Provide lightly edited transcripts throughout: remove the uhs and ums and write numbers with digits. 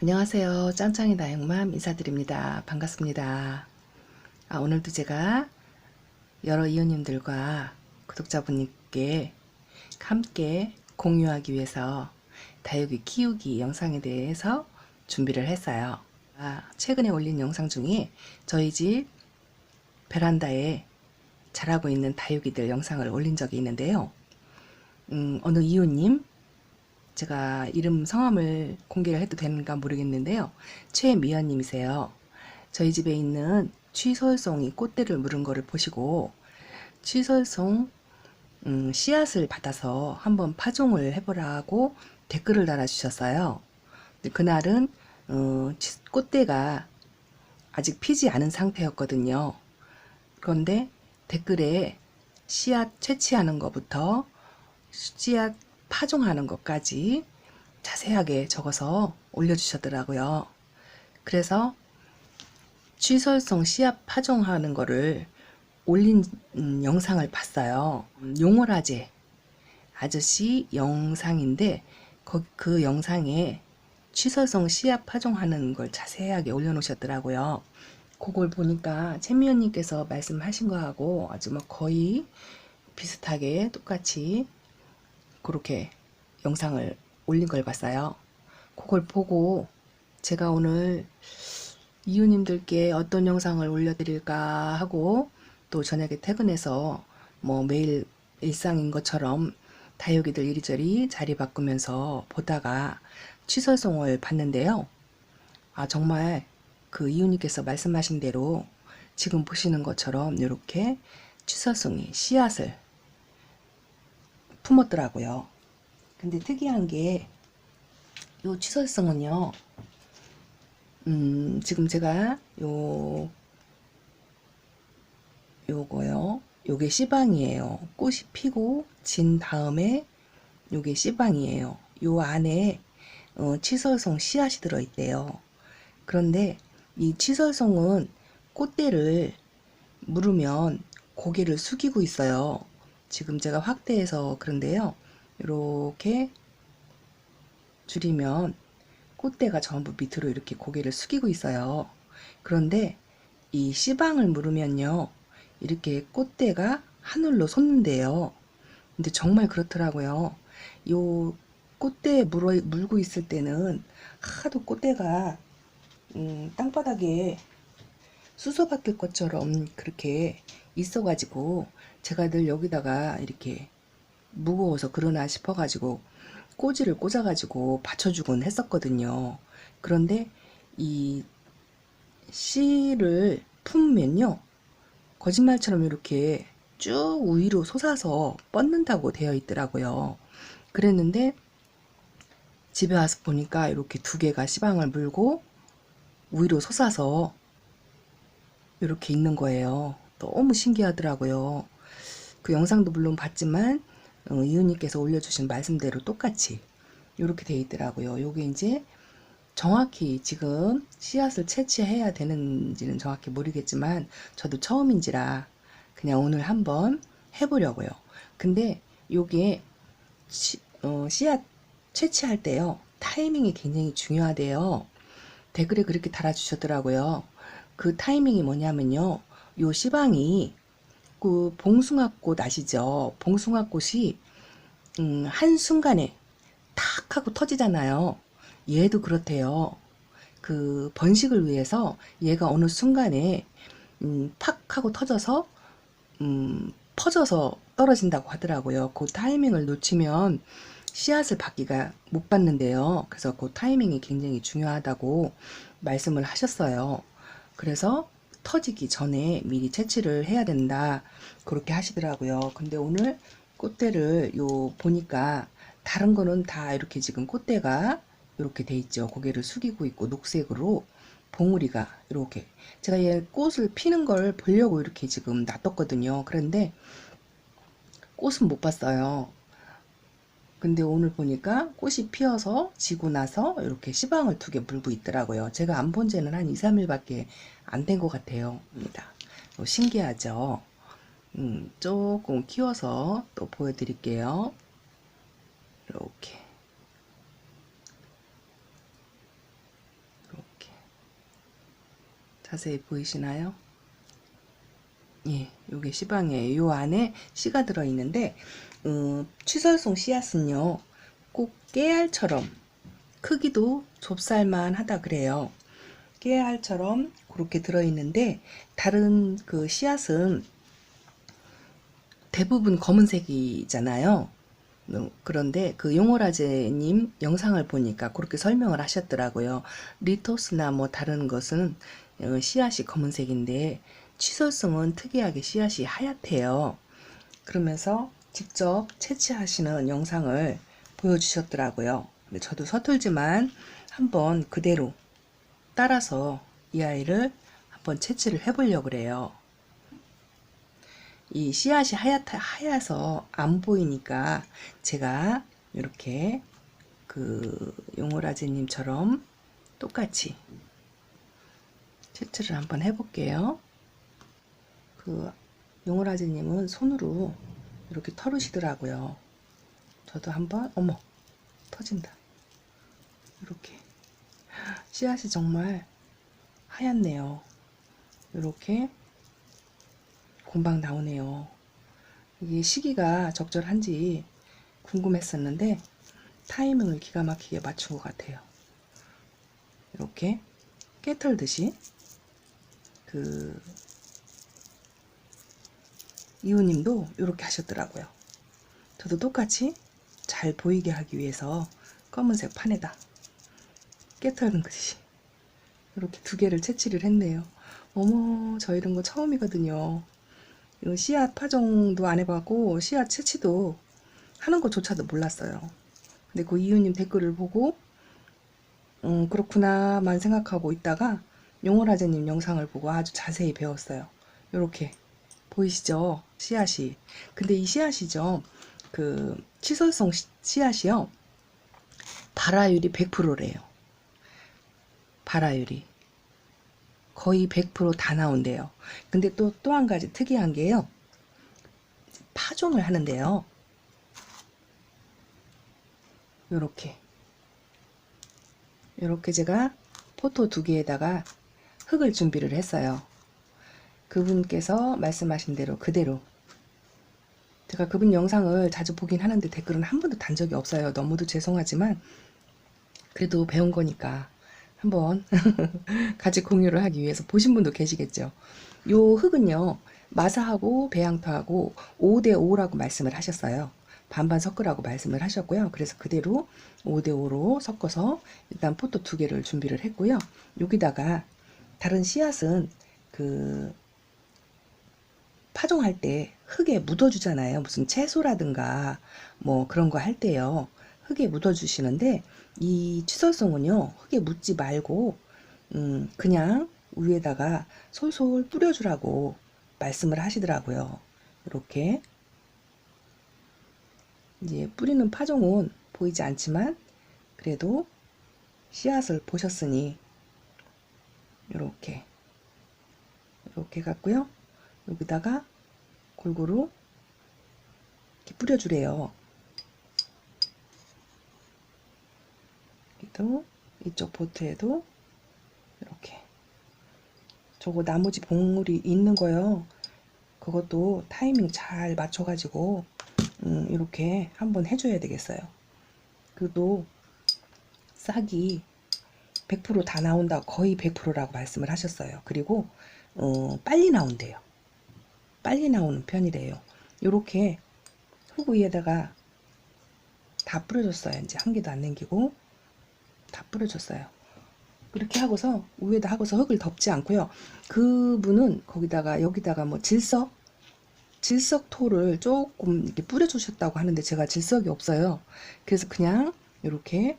안녕하세요. 짱짱이 다육맘 인사드립니다. 반갑습니다. 오늘도 제가 여러 이웃님들과 구독자분님께 함께 공유하기 위해서 다육이 키우기 영상에 대해서 준비를 했어요. 최근에 올린 영상 중에 저희 집 베란다에 자라고 있는 다육이들 영상을 올린 적이 있는데요. 어느 이웃님, 제가 이름 성함을 공개를 해도 되는가 모르겠는데요. 최미연님이세요. 저희 집에 있는 취솔송이 꽃대를 물은 거를 보시고 취솔송 씨앗을 받아서 한번 파종을 해보라고 댓글을 달아주셨어요. 그날은 꽃대가 아직 피지 않은 상태였거든요. 그런데 댓글에 씨앗 채취하는 것부터 씨앗 파종하는 것까지 자세하게 적어서 올려주셨더라고요. 그래서 취솔송 씨앗 파종하는 거를 올린 영상을 봤어요. 용월아재 아저씨 영상인데 그 영상에 취솔송 씨앗 파종하는 걸 자세하게 올려놓으셨더라고요. 그걸 보니까 최미연님께서 말씀하신 거하고 아주 뭐 거의 비슷하게 똑같이 그렇게 영상을 올린 걸 봤어요. 그걸 보고 제가 오늘 이웃님들께 어떤 영상을 올려드릴까 하고 또 저녁에 퇴근해서 뭐 매일 일상인 것처럼 다육이들 이리저리 자리 바꾸면서 보다가 취솔송을 봤는데요. 정말 그 이웃님께서 말씀하신 대로 지금 보시는 것처럼 이렇게 취솔송이 씨앗을 품었더라고요. 근데 특이한 게 요 취솔송은요, 지금 제가 요거요, 요게 씨방이에요. 꽃이 피고 진 다음에 요게 씨방이에요. 요 안에 취솔송 씨앗이 들어있대요. 그런데 이 취솔송은 꽃대를 물으면 고개를 숙이고 있어요. 지금 제가 확대해서 그런데요, 이렇게 줄이면 꽃대가 전부 밑으로 이렇게 고개를 숙이고 있어요. 그런데 이 씨방을 물으면요, 이렇게 꽃대가 하늘로 솟는데요. 근데 정말 그렇더라고요. 요 꽃대에 물고 있을 때는 하도 꽃대가 땅바닥에 수소바뀔 것처럼 그렇게 있어가지고 제가 늘 여기다가 이렇게 무거워서 그러나 싶어가지고 꼬지를 꽂아가지고 받쳐주곤 했었거든요. 그런데 이 씨를 품으면요, 거짓말처럼 이렇게 쭉 위로 솟아서 뻗는다고 되어 있더라고요. 그랬는데 집에 와서 보니까 이렇게 두 개가 씨방을 물고 위로 솟아서 이렇게 있는 거예요. 너무 신기하더라고요. 그 영상도 물론 봤지만 이웃님께서 올려주신 말씀대로 똑같이 이렇게 돼 있더라고요. 요게 이제 정확히 지금 씨앗을 채취해야 되는지는 정확히 모르겠지만 저도 처음인지라 그냥 오늘 한번 해보려고요. 근데 요게 씨앗 채취할 때요, 타이밍이 굉장히 중요하대요. 댓글에 그렇게 달아주셨더라고요. 그 타이밍이 뭐냐면요, 요 씨방이 그 봉숭아꽃 아시죠? 봉숭아꽃이 한순간에 탁 하고 터지잖아요. 얘도 그렇대요. 그 번식을 위해서 얘가 어느 순간에 팍 하고 터져서 퍼져서 떨어진다고 하더라고요. 그 타이밍을 놓치면 씨앗을 받기가 못 받는데요. 그래서 그 타이밍이 굉장히 중요하다고 말씀을 하셨어요. 그래서 터지기 전에 미리 채취를 해야 된다, 그렇게 하시더라고요. 근데 오늘 꽃대를 보니까 다른 거는 다 이렇게 지금 꽃대가 이렇게 돼 있죠. 고개를 숙이고 있고 녹색으로 봉우리가 이렇게, 제가 얘 꽃을 피는 걸 보려고 이렇게 지금 놔뒀거든요. 그런데 꽃은 못 봤어요. 근데 오늘 보니까 꽃이 피어서 지고 나서 이렇게 씨방을 두 개 물고 있더라고요. 제가 안 본 지는 한 2, 3일밖에 안 된 것 같아요. 신기하죠? 조금 키워서 또 보여드릴게요. 이렇게. 자세히 보이시나요? 예, 요게 씨방이에요. 요 안에 씨가 들어있는데 취설송 씨앗은요 꼭 깨알처럼 크기도 좁쌀만 하다 그래요. 깨알처럼 그렇게 들어있는데 다른 그 씨앗은 대부분 검은색이잖아요. 그런데 그 용호라제님 영상을 보니까 그렇게 설명을 하셨더라고요. 리토스나 뭐 다른 것은 씨앗이 검은색인데 취설성은 특이하게 씨앗이 하얗대요. 그러면서 직접 채취하시는 영상을 보여주셨더라고요. 근데 저도 서툴지만 한번 그대로 따라서 이 아이를 한번 채취를 해보려고 그래요. 이 씨앗이 하얘서 안 보이니까 제가 이렇게 그 용호라제님처럼 똑같이 채취를 한번 해볼게요. 그 용호라제님은 손으로 이렇게 털으시더라고요. 저도 한번 어머 터진다. 이렇게 씨앗이 정말 하얗네요. 이렇게 금방 나오네요. 이게 시기가 적절한지 궁금했었는데 타이밍을 기가 막히게 맞춘 것 같아요. 이렇게 깨털듯이 그 이웃님도 이렇게 하셨더라고요. 저도 똑같이 잘 보이게 하기 위해서 검은색 판에다 깨털는 듯이 이렇게 두 개를 채취를 했네요. 어머, 저 이런 거 처음이거든요. 이거 씨앗 파종도 안 해봤고 씨앗 채취도 하는 것조차도 몰랐어요. 근데 그 이웃님 댓글을 보고 그렇구나만 생각하고 있다가 용호라제님 영상을 보고 아주 자세히 배웠어요. 이렇게 보이시죠? 씨앗이. 근데 이 씨앗이죠. 그 치설성 씨앗이요. 발화율이 100%래요. 발화율이. 거의 100% 다 나온대요. 근데 또 한 가지 특이한 게요. 파종을 하는데요. 요렇게 제가 포토 2개에다가 흙을 준비를 했어요. 그분께서 말씀하신 대로 그대로 제가 그분 영상을 자주 보긴 하는데 댓글은 한 번도 단 적이 없어요. 너무도 죄송하지만 그래도 배운 거니까 한번 같이 공유를 하기 위해서 보신 분도 계시겠죠. 요 흙은요 마사하고 배양토하고 5대5라고 말씀을 하셨어요. 반반 섞으라고 말씀을 하셨고요. 그래서 그대로 5대5로 섞어서 일단 포토 2개를 준비를 했고요. 여기다가 다른 씨앗은 그 파종할 때 흙에 묻어주잖아요. 무슨 채소라든가 뭐 그런 거 할 때요. 흙에 묻어주시는데 이 취설송은요. 흙에 묻지 말고 그냥 위에다가 솔솔 뿌려주라고 말씀을 하시더라고요. 이렇게 이제 뿌리는 파종은 보이지 않지만 그래도 씨앗을 보셨으니 이렇게 갖고요. 여기다가 골고루 이렇게 뿌려주래요. 여기도 이쪽 보트에도 이렇게 저거 나머지 봉우리 있는 거요. 그것도 타이밍 잘 맞춰가지고 이렇게 한번 해줘야 되겠어요. 그래도 싹이 100%다 나온다. 거의 100%라고 말씀을 하셨어요. 그리고 빨리 나온대요. 빨리 나오는 편이래요. 요렇게 흙 위에다가 다 뿌려줬어요. 이제 한 개도 안 남기고 다 뿌려줬어요. 그렇게 하고서 위에다 하고서 흙을 덮지 않고요. 그분은 거기다가 여기다가 뭐 질석토를 조금 이렇게 뿌려주셨다고 하는데 제가 질석이 없어요. 그래서 그냥 이렇게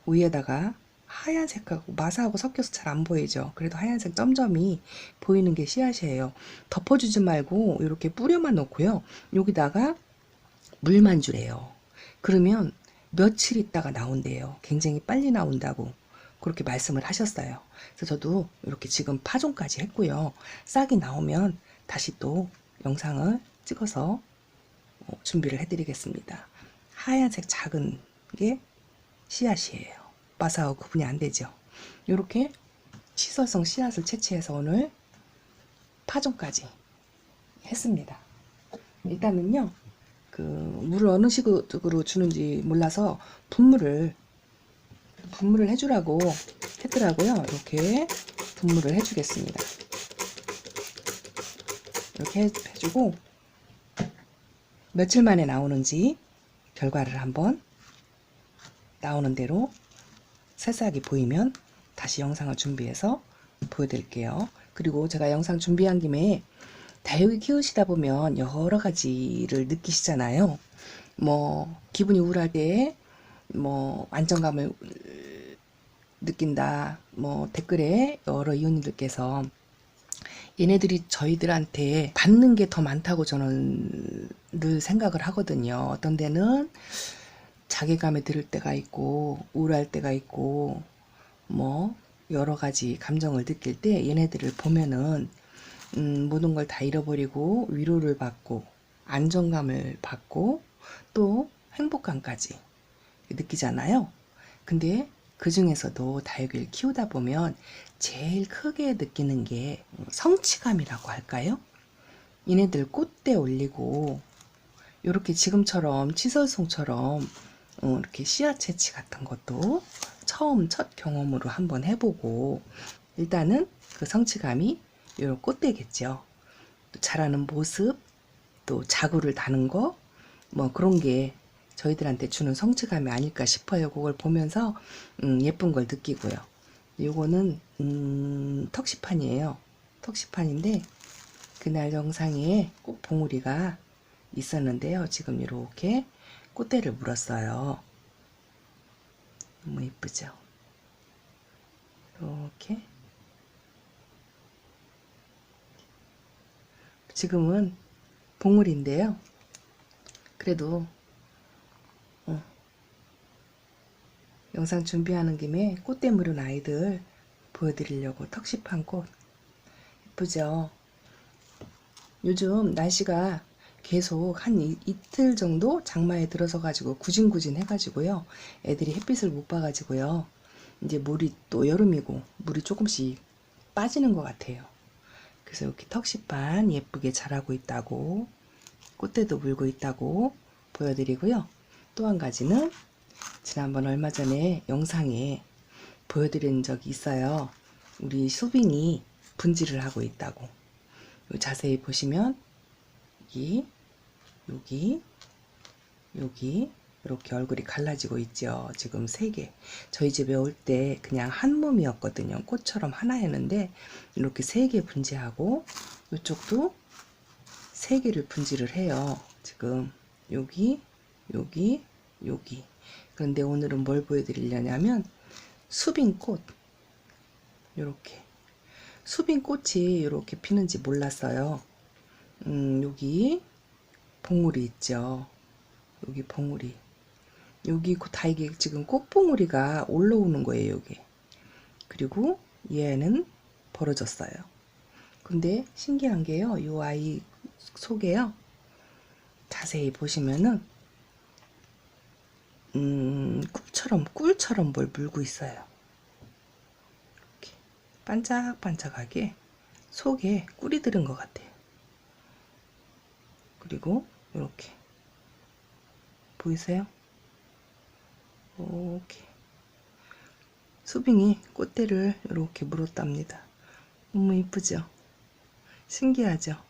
위에다가 하얀색하고 마사하고 섞여서 잘 안 보이죠. 그래도 하얀색 점점이 보이는 게 씨앗이에요. 덮어주지 말고 이렇게 뿌려만 놓고요. 여기다가 물만 주래요. 그러면 며칠 있다가 나온대요. 굉장히 빨리 나온다고 그렇게 말씀을 하셨어요. 그래서 저도 이렇게 지금 파종까지 했고요. 싹이 나오면 다시 또 영상을 찍어서 준비를 해드리겠습니다. 하얀색 작은 게 씨앗이에요. 마사하고 구분이 안 되죠. 이렇게 시설성 씨앗을 채취해서 오늘 파종까지 했습니다. 일단은요, 그 물을 어느 식으로 주는지 몰라서 분무를 해주라고 했더라고요. 이렇게 분무를 해주겠습니다. 이렇게 해주고 며칠 만에 나오는지 결과를 한번 나오는 대로 새싹이 보이면 다시 영상을 준비해서 보여드릴게요. 그리고 제가 영상 준비한 김에 다육이 키우시다 보면 여러 가지를 느끼시잖아요. 뭐 기분이 우울할 때 뭐 안정감을 느낀다. 뭐 댓글에 여러 이웃님들께서 얘네들이 저희들한테 받는 게 더 많다고 저는 늘 생각을 하거든요. 어떤 데는 자괴감에 들을 때가 있고 우울할 때가 있고 뭐 여러 가지 감정을 느낄 때 얘네들을 보면은 모든 걸 다 잃어버리고 위로를 받고 안정감을 받고 또 행복감까지 느끼잖아요. 근데 그 중에서도 다육이를 키우다 보면 제일 크게 느끼는 게 성취감이라고 할까요? 얘네들 꽃대 올리고 이렇게 지금처럼 치설송처럼 이렇게 씨앗 채취 같은 것도 첫 경험으로 한번 해보고 일단은 그 성취감이 이런 꽃대겠죠. 또 자라는 모습, 또 자구를 다는 거, 뭐 그런 게 저희들한테 주는 성취감이 아닐까 싶어요. 그걸 보면서 예쁜 걸 느끼고요. 요거는 턱시판이에요. 턱시판인데 그날 영상에 꽃봉우리가 있었는데요. 지금 이렇게 꽃대를 물었어요. 너무 예쁘죠? 이렇게 지금은 봉우리인데요. 그래도 영상 준비하는 김에 꽃대 물은 아이들 보여드리려고 턱시판 꽃 예쁘죠? 요즘 날씨가 계속 한 이틀 정도 장마에 들어서 가지고 구진구진 해가지고요. 애들이 햇빛을 못 봐가지고요. 이제 물이 또 여름이고 물이 조금씩 빠지는 것 같아요. 그래서 이렇게 턱시판 예쁘게 자라고 있다고 꽃대도 물고 있다고 보여드리고요. 또 한 가지는 지난번 얼마 전에 영상에 보여드린 적이 있어요. 우리 수빈이 분질을 하고 있다고. 자세히 보시면 여기 이렇게 얼굴이 갈라지고 있죠. 지금 3개. 저희 집에 올 때 그냥 한 몸이었거든요. 꽃처럼 하나였는데 이렇게 3개 분지하고 이쪽도 3개를 분지를 해요. 지금 여기. 그런데 오늘은 뭘 보여드리려냐면 수빈꽃 이렇게 수빈꽃이 이렇게 피는지 몰랐어요. 여기 봉우리 있죠. 여기 봉우리 여기 다 이게 지금 꽃봉우리가 올라오는 거예요. 여기 그리고 얘는 벌어졌어요. 근데 신기한 게요. 이 아이 속에요. 자세히 보시면은 꿀처럼 뭘 물고 있어요. 이렇게 반짝반짝하게 속에 꿀이 들은 것 같아요. 그리고 이렇게 보이세요? 이렇게 수빙이 꽃대를 이렇게 물었답니다. 너무 이쁘죠? 신기하죠?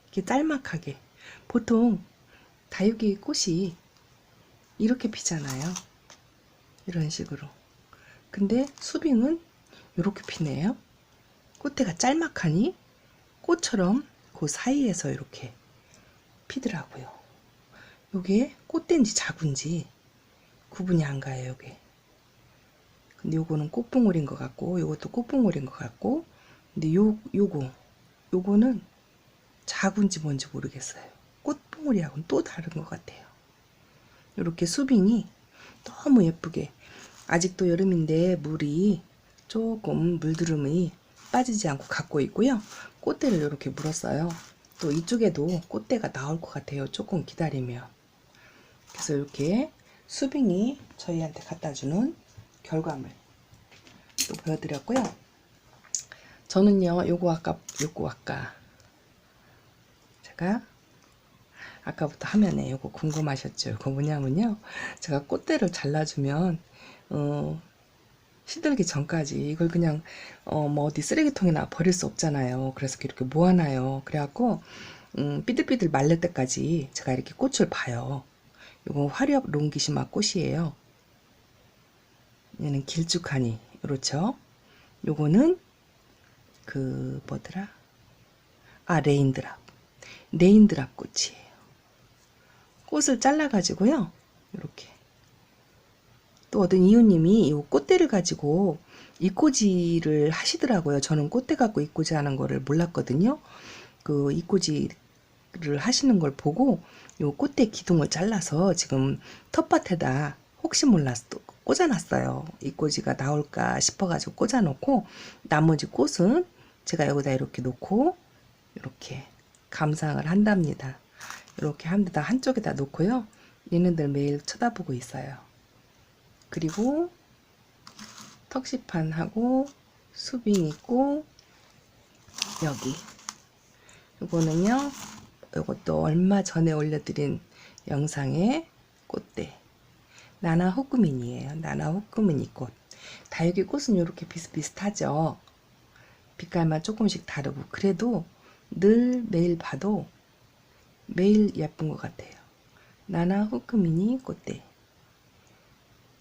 이렇게 짤막하게 보통 다육이 꽃이 이렇게 피잖아요. 이런 식으로. 근데 수빙은 이렇게 피네요. 꽃대가 짤막하니 꽃처럼 그 사이에서 이렇게 피더라고요. 요게 꽃대인지 자구인지 구분이 안 가요. 요게. 근데 요거는 꽃봉오리인 것 같고 요것도 꽃봉오리인 것 같고 근데 요거는 자구인지 뭔지 모르겠어요. 꽃봉오리하고는 또 다른 것 같아요. 이렇게 수빙이 너무 예쁘게 아직도 여름인데 물이 조금 물두름이 빠지지 않고 갖고 있고요. 꽃대를 이렇게 물었어요. 또 이쪽에도 꽃대가 나올 것 같아요. 조금 기다리면. 그래서 이렇게 수빙이 저희한테 갖다 주는 결과물 또 보여드렸고요. 저는요, 요거 아까 제가 아까부터 화면에 요거 궁금하셨죠? 그거 뭐냐면요, 제가 꽃대를 잘라주면 시들기 전까지 이걸 그냥 뭐 어디 쓰레기통에나 버릴 수 없잖아요. 그래서 이렇게 모아놔요. 그래갖고 삐들삐들 말릴 때까지 제가 이렇게 꽃을 봐요. 요거 화렵 롱기시마 꽃이에요. 얘는 길쭉하니 그렇죠. 요거는 그 뭐더라, 레인드랍 꽃이에요. 꽃을 잘라 가지고요, 이렇게 또 어떤 이웃님이 이 꽃대를 가지고 이꼬지를 하시더라고요. 저는 꽃대 갖고 이꼬지 하는 거를 몰랐거든요. 그 이꼬지를 하시는 걸 보고 요 꽃대 기둥을 잘라서 지금 텃밭에다 혹시 몰라서 또 꽂아놨어요. 이꼬지가 나올까 싶어가지고 꽂아놓고, 나머지 꽃은 제가 여기다 이렇게 놓고 이렇게 감상을 한답니다. 이렇게 한쪽에다 놓고요. 얘네들 매일 쳐다보고 있어요. 그리고 턱시판하고 수빙 있고, 여기 요거는요, 요것도 얼마 전에 올려드린 영상의 꽃대 나나 호크민이에요. 나나 호크민이 꽃. 다육이 꽃은 이렇게 비슷비슷하죠. 빛깔만 조금씩 다르고, 그래도 늘 매일 봐도 매일 예쁜 것 같아요. 나나 호크민이 꽃대.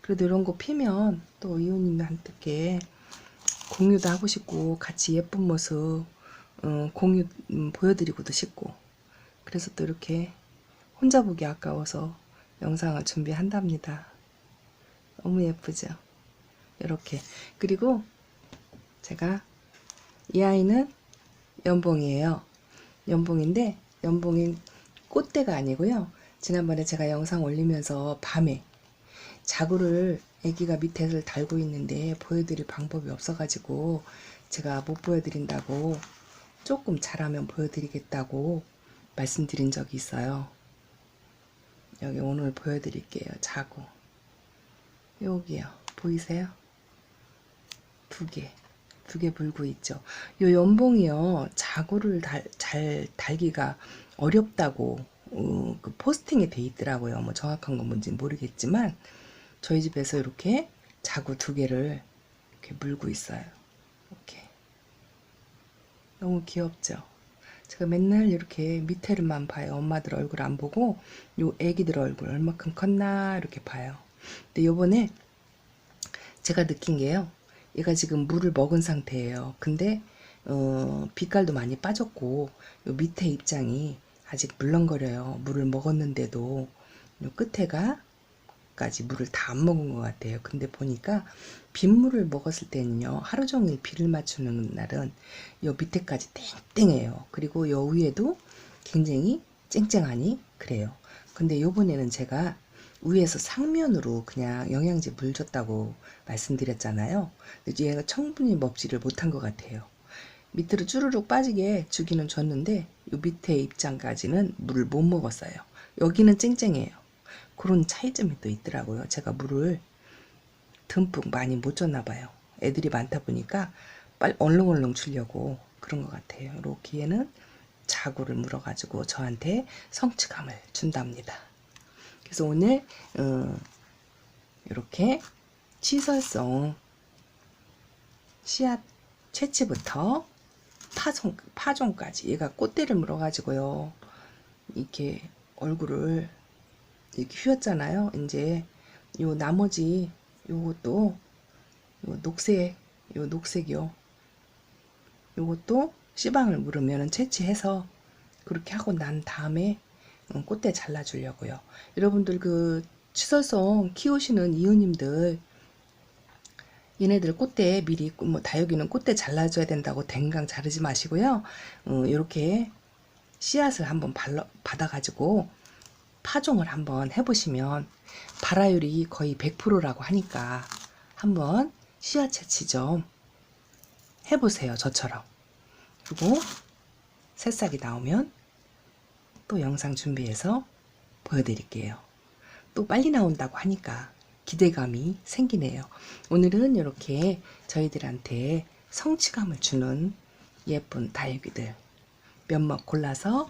그래도 이런 거 피면 또 이웃님한테 공유도 하고 싶고, 같이 예쁜 모습 공유 보여드리고도 싶고, 그래서 또 이렇게 혼자 보기 아까워서 영상을 준비한답니다. 너무 예쁘죠? 이렇게. 그리고 제가 이 아이는 연봉이에요. 연봉인데, 연봉인 꽃대가 아니고요. 지난번에 제가 영상 올리면서 밤에 자구를 아기가 밑에를 달고 있는데 보여드릴 방법이 없어가지고 제가 못 보여드린다고, 조금 자라면 보여드리겠다고 말씀드린 적이 있어요. 여기 오늘 보여드릴게요. 자구. 여기요. 보이세요? 두 개 물고 있죠. 요 연봉이요, 자구를 잘 달기가 어렵다고 그 포스팅이 돼 있더라고요. 뭐 정확한 건 뭔지 모르겠지만 저희 집에서 이렇게 자구 2개를 이렇게 물고 있어요. 이렇게 너무 귀엽죠? 제가 맨날 이렇게 밑에를만 봐요. 엄마들 얼굴 안 보고 요 애기들 얼굴 얼마큼 컸나 이렇게 봐요. 근데 요번에 제가 느낀 게요, 얘가 지금 물을 먹은 상태예요. 근데 빛깔도 많이 빠졌고, 요 밑에 입장이 아직 물렁거려요. 물을 먹었는데도 요 끝에가 까지 물을 다 안 먹은 것 같아요. 근데 보니까 빗물을 먹었을 때는요, 하루 종일 비를 맞추는 날은 요 밑에까지 땡땡해요. 그리고 요 위에도 굉장히 쨍쨍하니 그래요. 근데 요번에는 제가 위에서 상면으로 그냥 영양제 물 줬다고 말씀드렸잖아요. 근데 얘가 충분히 먹지를 못한 것 같아요. 밑으로 쭈르륵 빠지게 주기는 줬는데 요 밑에 입장까지는 물을 못 먹었어요. 여기는 쨍쨍해요. 그런 차이점이 또 있더라고요. 제가 물을 듬뿍 많이 못 줬나 봐요. 애들이 많다 보니까 빨리 얼렁얼렁 주려고 그런 것 같아요. 이렇게 얘는 자구를 물어가지고 저한테 성취감을 준답니다. 그래서 오늘 이렇게 시설성 씨앗 채취부터 파종까지, 얘가 꽃대를 물어가지고요, 이렇게 얼굴을 이렇게 휘었잖아요. 이제 요 나머지 요것도 요 녹색이요. 요것도 씨방을 물으면 채취해서 그렇게 하고 난 다음에 꽃대 잘라주려고요. 여러분들 그 취설성 키우시는 이웃님들, 얘네들 꽃대 미리 뭐 다육이는 꽃대 잘라줘야 된다고 댕강 자르지 마시고요. 이렇게 씨앗을 한번 받아가지고 파종을 한번 해보시면 발화율이 거의 100%라고 하니까 한번 씨앗 채취 좀 해보세요. 저처럼. 그리고 새싹이 나오면 또 영상 준비해서 보여드릴게요. 또 빨리 나온다고 하니까 기대감이 생기네요. 오늘은 이렇게 저희들한테 성취감을 주는 예쁜 다육이들 몇몇 골라서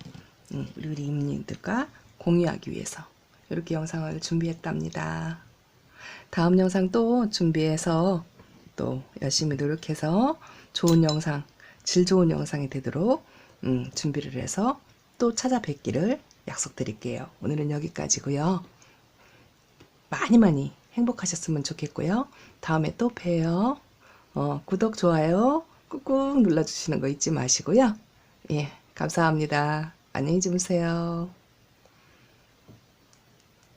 우리 임님들과 공유하기 위해서 이렇게 영상을 준비했답니다. 다음 영상 또 준비해서 또 열심히 노력해서 좋은 영상, 질 좋은 영상이 되도록 준비를 해서 또 찾아뵙기를 약속드릴게요. 오늘은 여기까지고요. 많이 행복하셨으면 좋겠고요. 다음에 또 봬요. 구독, 좋아요 꾹꾹 눌러주시는 거 잊지 마시고요. 예, 감사합니다. 안녕히 주무세요.